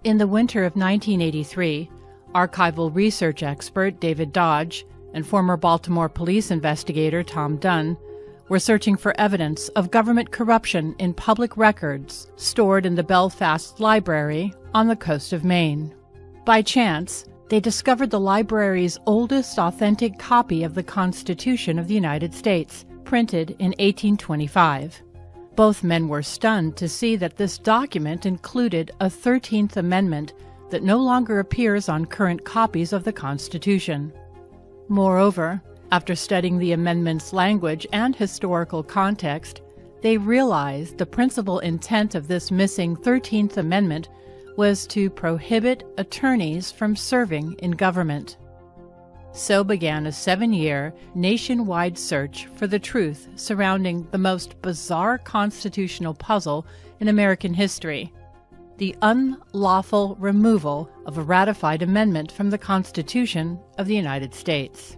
In the winter of 1983, archival research expert David Dodge and former Baltimore police investigator Tom Dunn were searching for evidence of government corruption in public records stored in the Belfast Library on the coast of Maine. By chance, they discovered the library's oldest authentic copy of the Constitution of the United States, printed in 1825. Both men were stunned to see that this document included a 13th Amendment that no longer appears on current copies of the Constitution. Moreover, after studying the amendment's language and historical context, they realized the principal intent of this missing 13th Amendment was to prohibit attorneys from serving in government. So began a 7-year nationwide search for the truth surrounding the most bizarre constitutional puzzle in American history: the unlawful removal of a ratified amendment from the Constitution of the United States.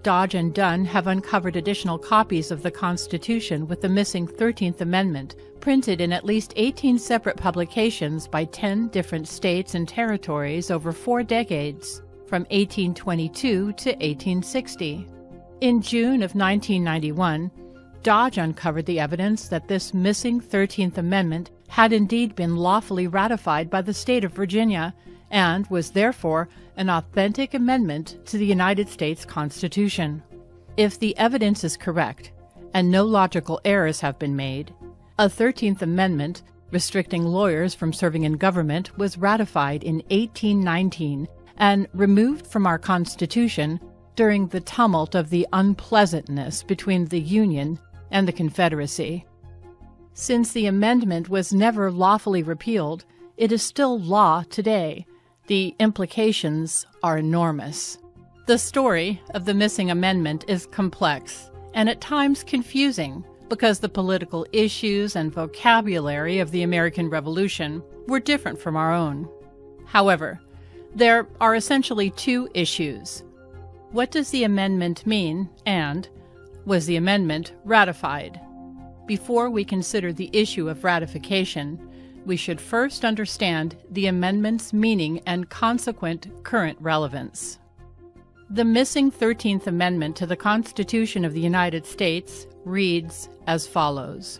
Dodge and Dunn have uncovered additional copies of the Constitution with the missing 13th Amendment, printed in at least 18 separate publications by 10 different states and territories over 4 decades, from 1822 to 1860. In June of 1991, Dodge uncovered the evidence that this missing 13th Amendment had indeed been lawfully ratified by the state of Virginia and was therefore an authentic amendment to the United States Constitution. If the evidence is correct, and no logical errors have been made, a 13th Amendment restricting lawyers from serving in government was ratified in 1819 and removed from our Constitution during the tumult of the unpleasantness between the Union and the Confederacy. Since the amendment was never lawfully repealed, it is still law today. The implications are enormous. The story of the missing amendment is complex and at times confusing because the political issues and vocabulary of the American Revolution were different from our own. However, there are essentially 2 issues. What does the amendment mean, and was the amendment ratified? Before we consider the issue of ratification, we should first understand the amendment's meaning and consequent current relevance. The missing 13th Amendment to the Constitution of the United States reads as follows: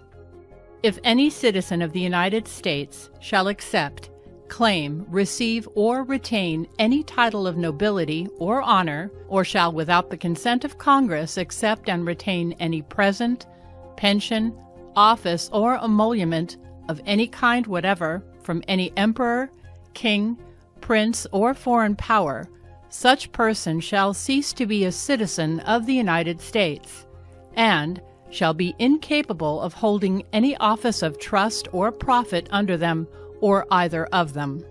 If any citizen of the United States shall accept, claim, receive, or retain any title of nobility or honor, or shall without the consent of Congress accept and retain any present, pension, office, or emolument of any kind whatever from any emperor, king, prince, or foreign power, such person shall cease to be a citizen of the United States, and shall be incapable of holding any office of trust or profit under them or either of them.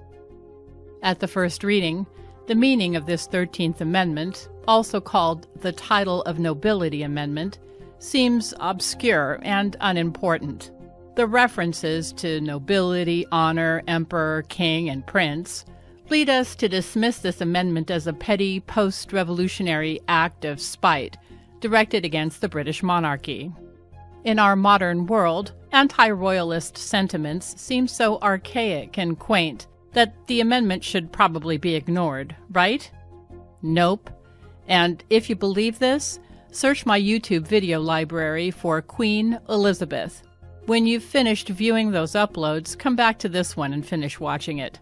At the first reading, the meaning of this 13th Amendment, also called the Title of Nobility Amendment, seems obscure and unimportant. The references to nobility, honor, emperor, king, and prince lead us to dismiss this amendment as a petty post-revolutionary act of spite directed against the British monarchy. In our modern world, anti-royalist sentiments seem so archaic and quaint that the amendment should probably be ignored, right? Nope. And if you believe this, search my YouTube video library for Queen Elizabeth. When you've finished viewing those uploads, come back to this one and finish watching it.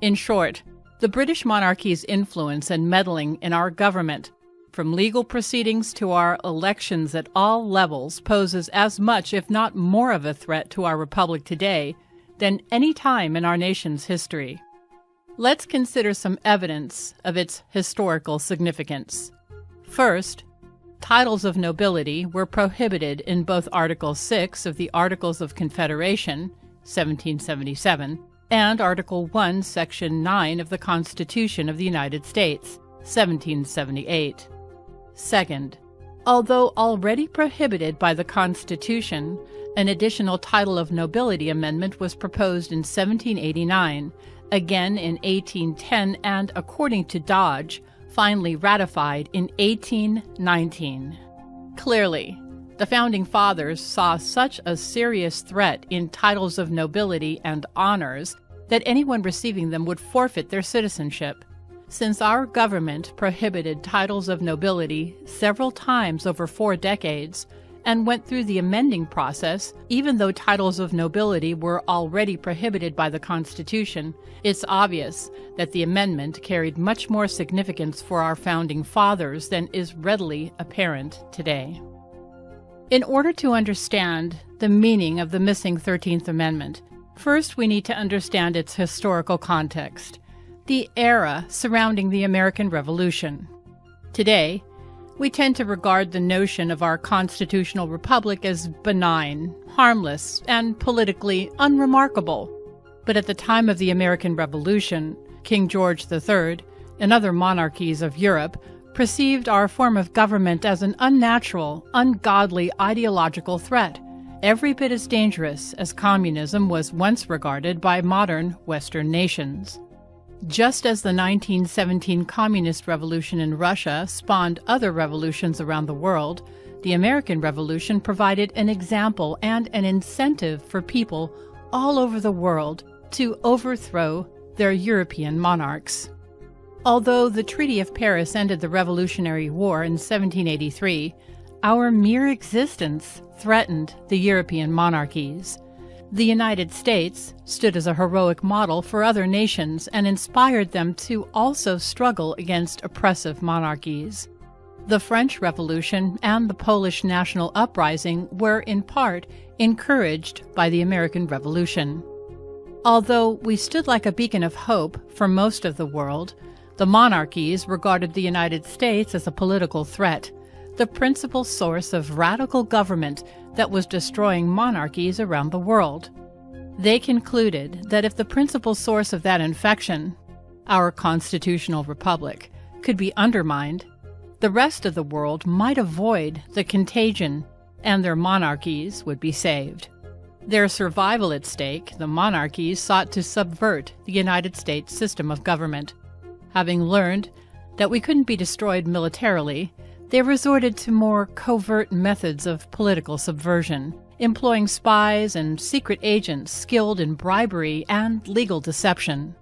In short, the British monarchy's influence and meddling in our government, from legal proceedings to our elections at all levels, poses as much, if not more, of a threat to our republic today than any time in our nation's history. Let's consider some evidence of its historical significance. First, titles of nobility were prohibited in both Article 6 of the Articles of Confederation, 1777, and Article 1, Section 9 of the Constitution of the United States, 1778. Second, although already prohibited by the Constitution, an additional title of nobility amendment was proposed in 1789, again in 1810, and, according to Dodge, finally ratified in 1819. Clearly, the Founding Fathers saw such a serious threat in titles of nobility and honors that anyone receiving them would forfeit their citizenship. Since our government prohibited titles of nobility several times over 4 decades and went through the amending process, even though titles of nobility were already prohibited by the Constitution, it's obvious that the amendment carried much more significance for our founding fathers than is readily apparent today. In order to understand the meaning of the missing 13th Amendment, first we need to understand its historical context, the era surrounding the American Revolution. Today, we tend to regard the notion of our constitutional republic as benign, harmless, and politically unremarkable. But at the time of the American Revolution, King George III and other monarchies of Europe perceived our form of government as an unnatural, ungodly ideological threat, every bit as dangerous as communism was once regarded by modern Western nations. Just as the 1917 Communist Revolution in Russia spawned other revolutions around the world, the American Revolution provided an example and an incentive for people all over the world to overthrow their European monarchs. Although the Treaty of Paris ended the Revolutionary War in 1783, our mere existence threatened the European monarchies. The United States stood as a heroic model for other nations and inspired them to also struggle against oppressive monarchies. The French Revolution and the Polish national uprising were in part encouraged by the American Revolution. Although we stood like a beacon of hope for most of the world, the monarchies regarded the United States as a political threat, the principal source of radical government that was destroying monarchies around the world. They concluded that if the principal source of that infection, our constitutional republic, could be undermined, the rest of the world might avoid the contagion and their monarchies would be saved. Their survival at stake, the monarchies sought to subvert the United States system of government. Having learned that we couldn't be destroyed militarily, they resorted to more covert methods of political subversion, employing spies and secret agents skilled in bribery and legal deception.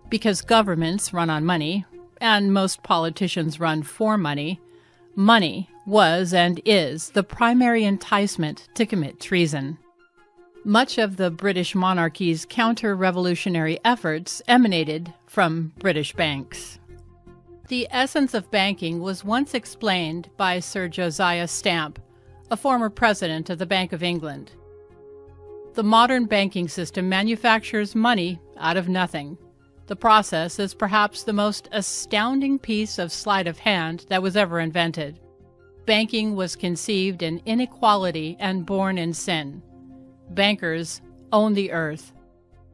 Because governments run on money, and most politicians run for money, money was and is the primary enticement to commit treason. Much of the British monarchy's counter-revolutionary efforts emanated from British banks. The essence of banking was once explained by Sir Josiah Stamp, a former president of the Bank of England. The modern banking system manufactures money out of nothing. The process is perhaps the most astounding piece of sleight of hand that was ever invented. Banking was conceived in inequality and born in sin. Bankers own the earth.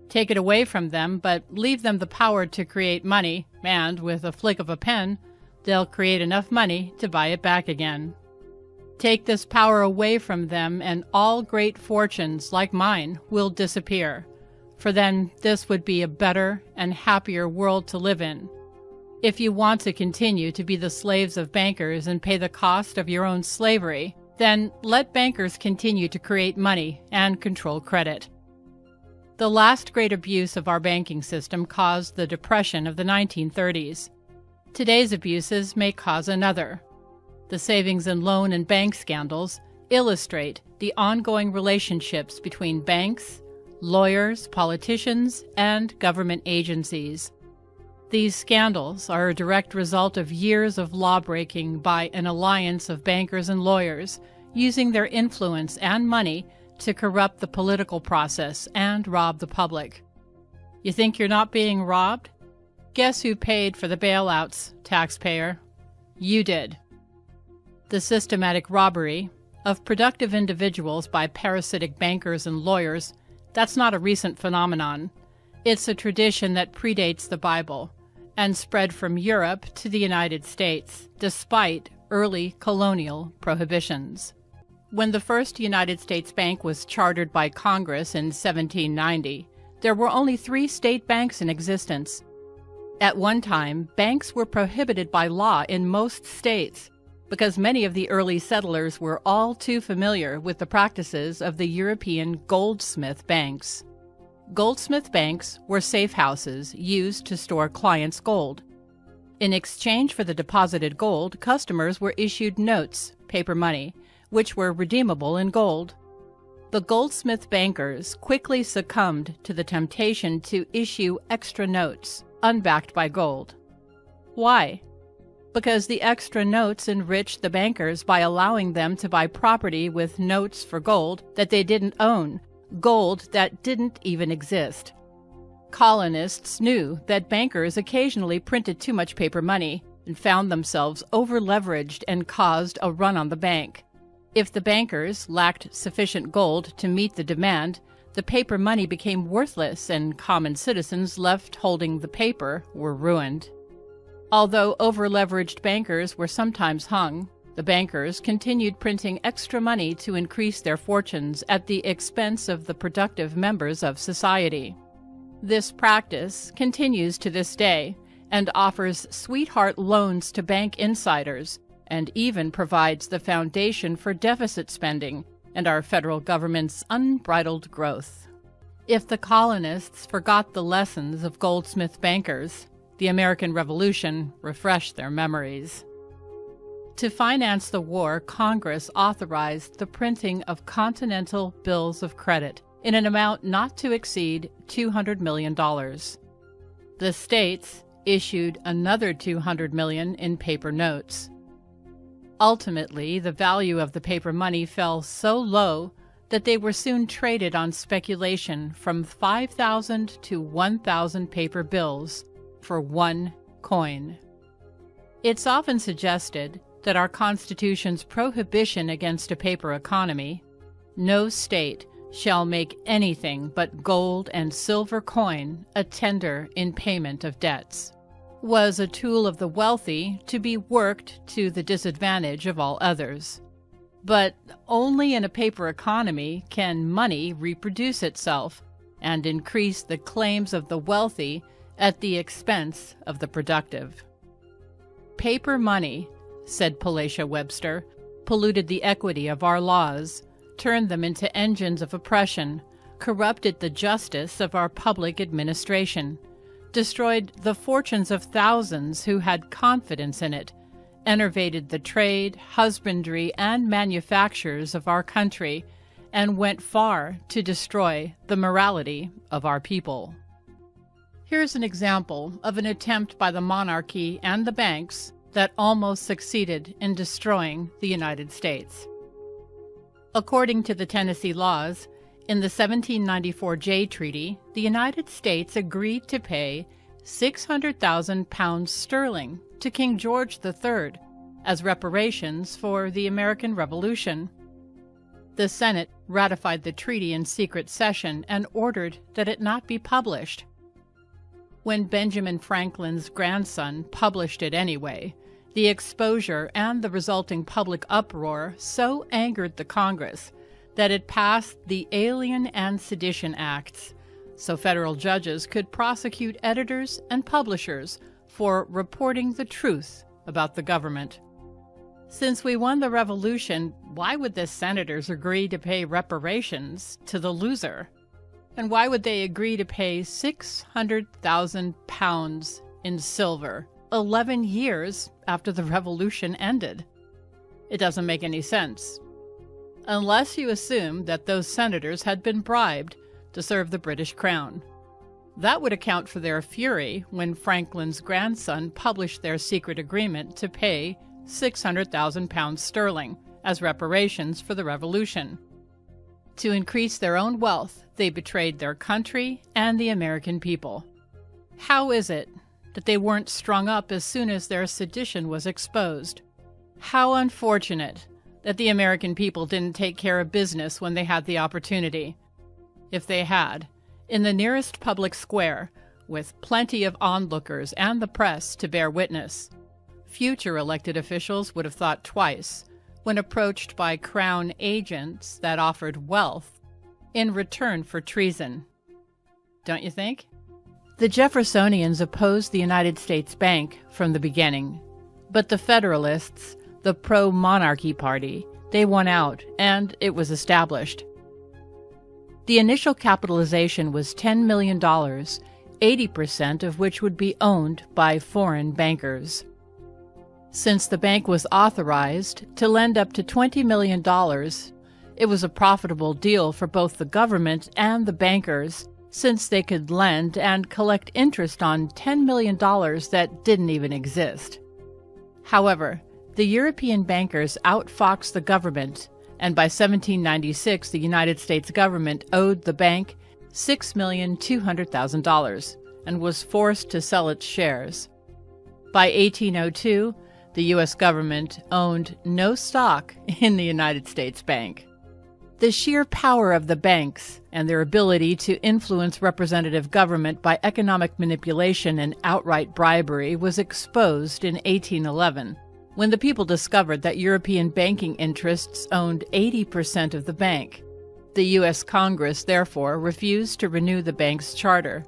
Take it away from them, but leave them the power to create money, and with a flick of a pen, they'll create enough money to buy it back again. Take this power away from them, and all great fortunes like mine will disappear, for then this would be a better and happier world to live in. If you want to continue to be the slaves of bankers and pay the cost of your own slavery, then let bankers continue to create money and control credit. The last great abuse of our banking system caused the Depression of the 1930s. Today's abuses may cause another. The savings and loan and bank scandals illustrate the ongoing relationships between banks, lawyers, politicians, and government agencies. These scandals are a direct result of years of lawbreaking by an alliance of bankers and lawyers, using their influence and money to corrupt the political process and rob the public. You think you're not being robbed? Guess who paid for the bailouts, taxpayer? You did. The systematic robbery of productive individuals by parasitic bankers and lawyers, that's not a recent phenomenon. It's a tradition that predates the Bible and spread from Europe to the United States, despite early colonial prohibitions. When the first United States Bank was chartered by Congress in 1790, there were only 3 state banks in existence. At one time, banks were prohibited by law in most states because many of the early settlers were all too familiar with the practices of the European goldsmith banks. Goldsmith banks were safe houses used to store clients' gold. In exchange for the deposited gold, customers were issued notes, paper money, which were redeemable in gold. The Goldsmith bankers quickly succumbed to the temptation to issue extra notes, unbacked by gold. Why? Because the extra notes enriched the bankers by allowing them to buy property with notes for gold that they didn't own, gold that didn't even exist. Colonists knew that bankers occasionally printed too much paper money and found themselves over-leveraged and caused a run on the bank. If the bankers lacked sufficient gold to meet the demand, the paper money became worthless and common citizens left holding the paper were ruined. Although over-leveraged bankers were sometimes hung, the bankers continued printing extra money to increase their fortunes at the expense of the productive members of society. This practice continues to this day and offers sweetheart loans to bank insiders, and even provides the foundation for deficit spending and our federal government's unbridled growth. If the colonists forgot the lessons of Goldsmith bankers, the American Revolution refreshed their memories. To finance the war, Congress authorized the printing of continental bills of credit in an amount not to exceed $200 million. The states issued another $200 million in paper notes. Ultimately, the value of the paper money fell so low that they were soon traded on speculation from 5,000 to 1,000 paper bills for one coin. It's often suggested that our Constitution's prohibition against a paper economy, no state shall make anything but gold and silver coin a tender in payment of debts, was a tool of the wealthy to be worked to the disadvantage of all others. But only in a paper economy can money reproduce itself and increase the claims of the wealthy at the expense of the productive. Paper money, said Palatia Webster, polluted the equity of our laws, turned them into engines of oppression, corrupted the justice of our public administration, destroyed the fortunes of thousands who had confidence in it, enervated the trade, husbandry, and manufactures of our country, and went far to destroy the morality of our people. Here's an example of an attempt by the monarchy and the banks that almost succeeded in destroying the United States. According to the Tennessee laws, in the 1794 Jay Treaty, the United States agreed to pay 600,000 pounds sterling to King George III as reparations for the American Revolution. The Senate ratified the treaty in secret session and ordered that it not be published. When Benjamin Franklin's grandson published it anyway, the exposure and the resulting public uproar so angered the Congress that it passed the Alien and Sedition Acts, so federal judges could prosecute editors and publishers for reporting the truth about the government. Since we won the revolution, why would the senators agree to pay reparations to the loser? And why would they agree to pay 600,000 pounds in silver 11 years after the revolution ended? It doesn't make any sense. Unless you assume that those senators had been bribed to serve the British crown. That would account for their fury when Franklin's grandson published their secret agreement to pay 600,000 pounds sterling as reparations for the revolution. To increase their own wealth, they betrayed their country and the American people. How is it that they weren't strung up as soon as their sedition was exposed? How unfortunate that the American people didn't take care of business when they had the opportunity. If they had, in the nearest public square, with plenty of onlookers and the press to bear witness, future elected officials would have thought twice when approached by Crown agents that offered wealth in return for treason. Don't you think? The Jeffersonians opposed the United States Bank from the beginning, but the Federalists, the pro-monarchy party, they won out, and it was established. The initial capitalization was $10 million, 80% of which would be owned by foreign bankers. Since the bank was authorized to lend up to $20 million, it was a profitable deal for both the government and the bankers, since they could lend and collect interest on $10 million that didn't even exist. However, the European bankers outfoxed the government, and by 1796 the United States government owed the bank $6,200,000 and was forced to sell its shares. By 1802, the U.S. government owned no stock in the United States Bank. The sheer power of the banks and their ability to influence representative government by economic manipulation and outright bribery was exposed in 1811, when the people discovered that European banking interests owned 80% of the bank. The U.S. Congress, therefore, refused to renew the bank's charter.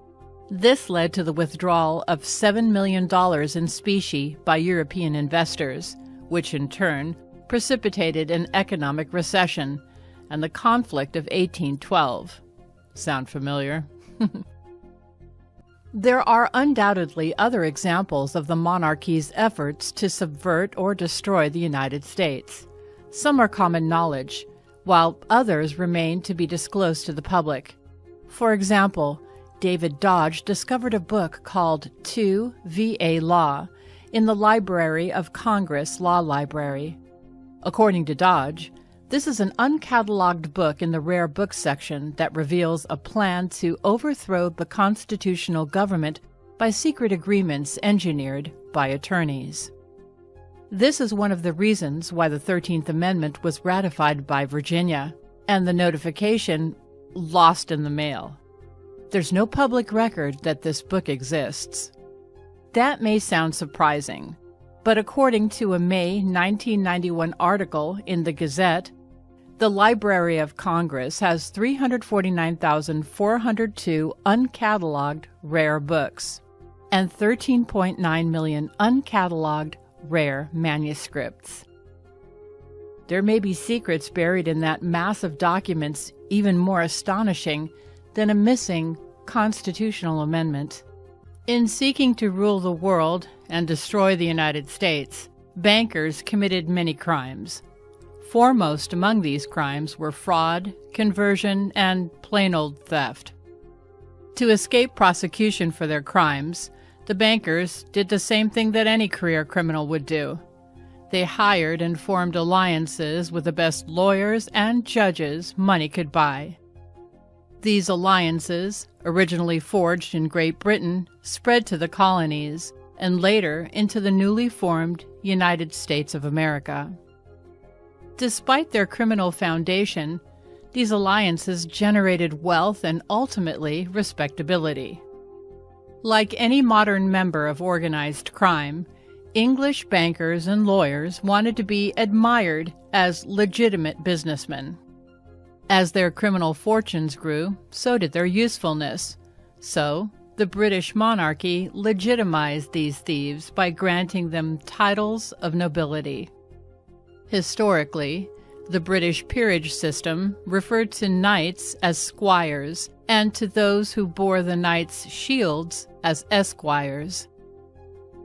This led to the withdrawal of $7 million in specie by European investors, which in turn precipitated an economic recession and the conflict of 1812. Sound familiar? There are undoubtedly other examples of the monarchy's efforts to subvert or destroy the United States. Some are common knowledge, while others remain to be disclosed to the public. For example, David Dodge discovered a book called 2 VA Law in the Library of Congress Law Library. According to Dodge, this is an uncatalogued book in the rare books section that reveals a plan to overthrow the constitutional government by secret agreements engineered by attorneys. This is one of the reasons why the 13th Amendment was ratified by Virginia, and the notification lost in the mail. There's no public record that this book exists. That may sound surprising, but according to a May 1991 article in the Gazette, the Library of Congress has 349,402 uncatalogued rare books and 13.9 million uncatalogued rare manuscripts. There may be secrets buried in that mass of documents even more astonishing than a missing constitutional amendment. In seeking to rule the world and destroy the United States, bankers committed many crimes. Foremost among these crimes were fraud, conversion, and plain old theft. To escape prosecution for their crimes, the bankers did the same thing that any career criminal would do. They hired and formed alliances with the best lawyers and judges money could buy. These alliances, originally forged in Great Britain, spread to the colonies and later into the newly formed United States of America. Despite their criminal foundation, these alliances generated wealth and ultimately respectability. Like any modern member of organized crime, English bankers and lawyers wanted to be admired as legitimate businessmen. As their criminal fortunes grew, so did their usefulness. So, the British monarchy legitimized these thieves by granting them titles of nobility. Historically, the British peerage system referred to knights as squires and to those who bore the knight's shields as esquires.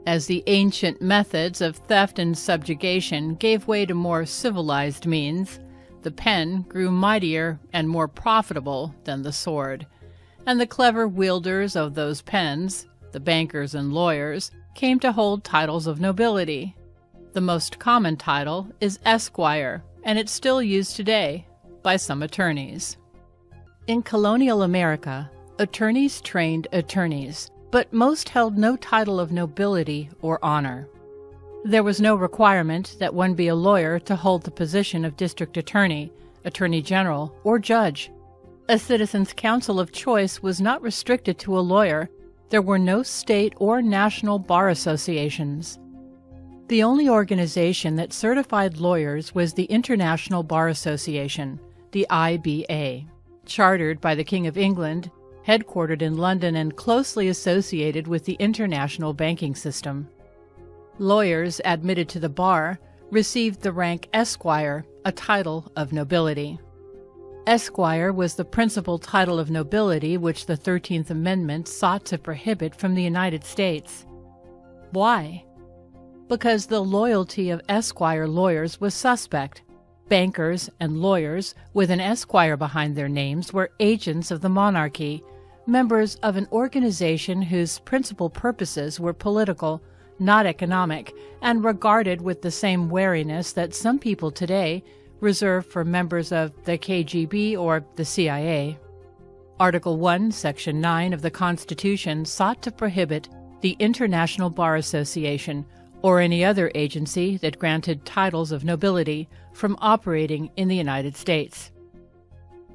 As the ancient methods of theft and subjugation gave way to more civilized means, the pen grew mightier and more profitable than the sword, and the clever wielders of those pens, the bankers and lawyers, came to hold titles of nobility. The most common title is Esquire, and it's still used today by some attorneys. In colonial America, attorneys trained attorneys, but most held no title of nobility or honor. There was no requirement that one be a lawyer to hold the position of district attorney, attorney general, or judge. A citizen's counsel of choice was not restricted to a lawyer. There were no state or national bar associations. The only organization that certified lawyers was the International Bar Association, the IBA, chartered by the King of England, headquartered in London and closely associated with the international banking system. Lawyers admitted to the bar received the rank Esquire, a title of nobility. Esquire was the principal title of nobility which the 13th Amendment sought to prohibit from the United States. Why? Because the loyalty of esquire lawyers was suspect. Bankers and lawyers with an esquire behind their names were agents of the monarchy, members of an organization whose principal purposes were political, not economic, and regarded with the same wariness that some people today reserve for members of the KGB or the CIA. Article 1, Section 9 of the Constitution sought to prohibit the International Bar Association or any other agency that granted titles of nobility from operating in the United States.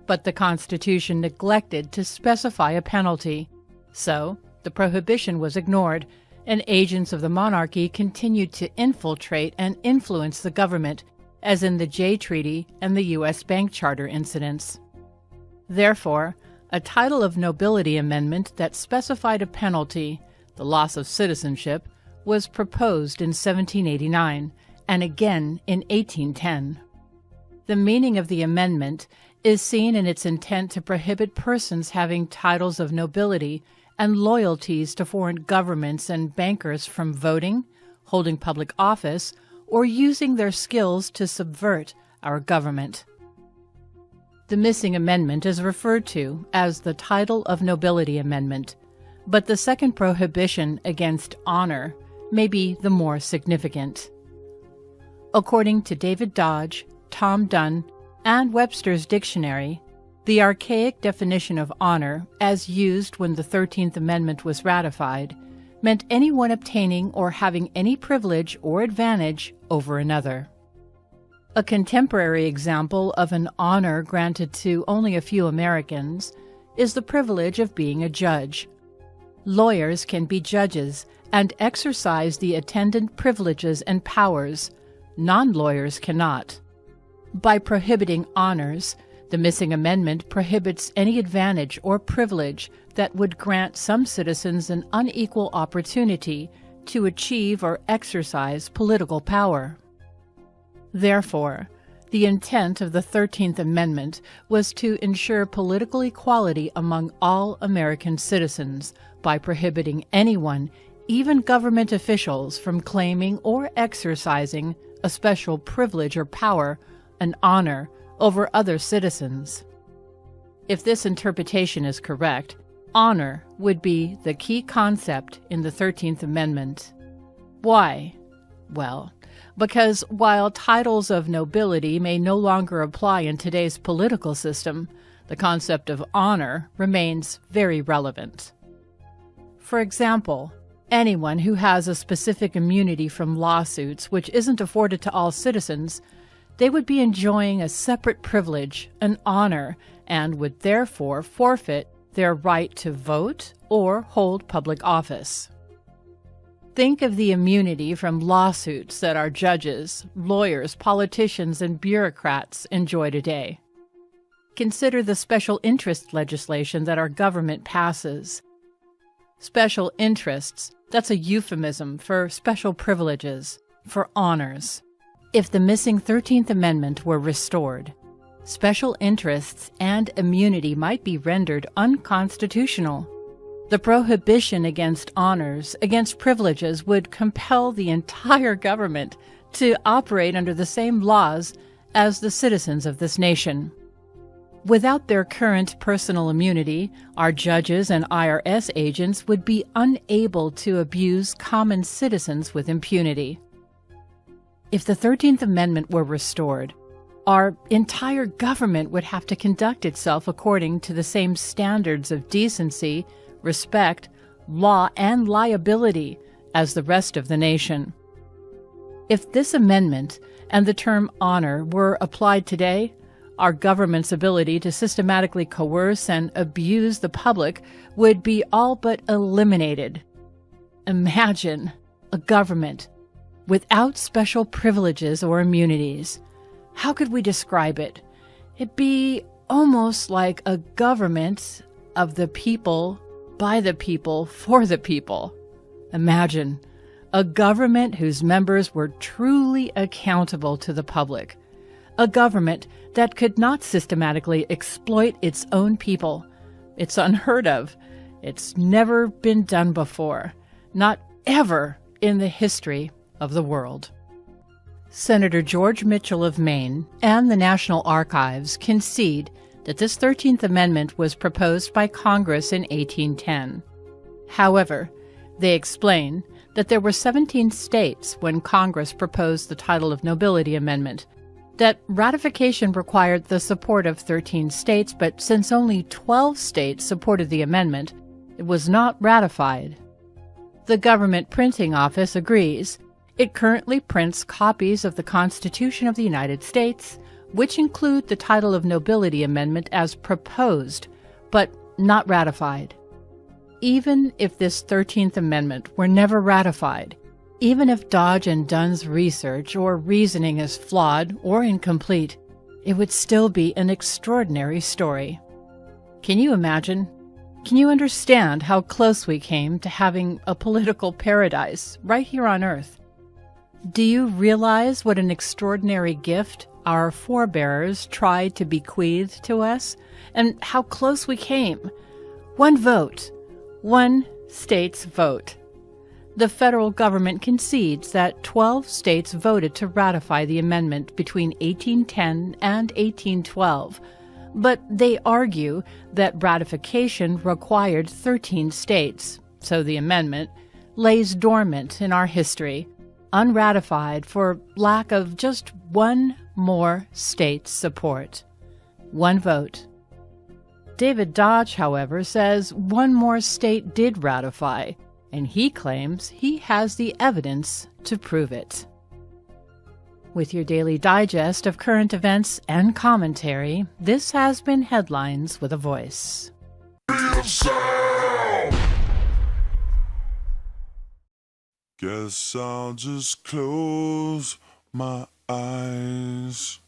But the Constitution neglected to specify a penalty, so the prohibition was ignored, and agents of the monarchy continued to infiltrate and influence the government, as in the Jay Treaty and the U.S. Bank Charter incidents. Therefore, a title of nobility amendment that specified a penalty, the loss of citizenship, was proposed in 1789 and again in 1810. The meaning of the amendment is seen in its intent to prohibit persons having titles of nobility and loyalties to foreign governments and bankers from voting, holding public office, or using their skills to subvert our government. The missing amendment is referred to as the Title of Nobility Amendment, but the second prohibition against honor may be the more significant. According to David Dodge, Tom Dunn, and Webster's Dictionary, the archaic definition of honor, as used when the 13th Amendment was ratified, meant anyone obtaining or having any privilege or advantage over another. A contemporary example of an honor granted to only a few Americans is the privilege of being a judge. Lawyers can be judges and exercise the attendant privileges and powers. Non-lawyers cannot. By prohibiting honors, the missing amendment prohibits any advantage or privilege that would grant some citizens an unequal opportunity to achieve or exercise political power. Therefore, the intent of the 13th Amendment was to ensure political equality among all American citizens by prohibiting anyone, even government officials, from claiming or exercising a special privilege or power, an honor, over other citizens. If this interpretation is correct, honor would be the key concept in the 13th Amendment. Why? Well, because while titles of nobility may no longer apply in today's political system, the concept of honor remains very relevant. For example, anyone who has a specific immunity from lawsuits which isn't afforded to all citizens, they would be enjoying a separate privilege, an honor, and would therefore forfeit their right to vote or hold public office. Think of the immunity from lawsuits that our judges, lawyers, politicians, and bureaucrats enjoy today. Consider the special interest legislation that our government passes. Special interests, that's a euphemism for special privileges, for honors. If the missing 13th Amendment were restored, special interests and immunity might be rendered unconstitutional. The prohibition against honors, against privileges, would compel the entire government to operate under the same laws as the citizens of this nation. Without their current personal immunity, our judges and IRS agents would be unable to abuse common citizens with impunity. If the 13th Amendment were restored, our entire government would have to conduct itself according to the same standards of decency, respect, law, and liability as the rest of the nation. If this amendment and the term honor were applied today, our government's ability to systematically coerce and abuse the public would be all but eliminated. Imagine a government without special privileges or immunities. How could we describe it? It'd be almost like a government of the people, by the people, for the people. Imagine a government whose members were truly accountable to the public. a government that could not systematically exploit its own people. It's unheard of. It's never been done before, not ever in the history of the world. Senator George Mitchell of Maine and the National Archives concede that this 13th Amendment was proposed by Congress in 1810. However, they explain that there were 17 states when Congress proposed the Title of Nobility Amendment, that ratification required the support of 13 states, but since only 12 states supported the amendment, it was not ratified. The Government Printing Office agrees. It currently prints copies of the Constitution of the United States, which include the Title of Nobility Amendment as proposed, but not ratified. Even if this 13th Amendment were never ratified, even if Dodge and Dunn's research or reasoning is flawed or incomplete, it would still be an extraordinary story. Can you imagine? Can you understand how close we came to having a political paradise right here on Earth? Do you realize what an extraordinary gift our forebears tried to bequeath to us, and how close we came? One vote, one state's vote. The federal government concedes that 12 states voted to ratify the amendment between 1810 and 1812, but they argue that ratification required 13 states, so the amendment lays dormant in our history, unratified for lack of just one more state's support. One vote. David Dodge, however, says one more state did ratify, and he claims he has the evidence to prove it. With your daily digest of current events and commentary, this has been Headlines with a Voice. Guess I'll just close my eyes.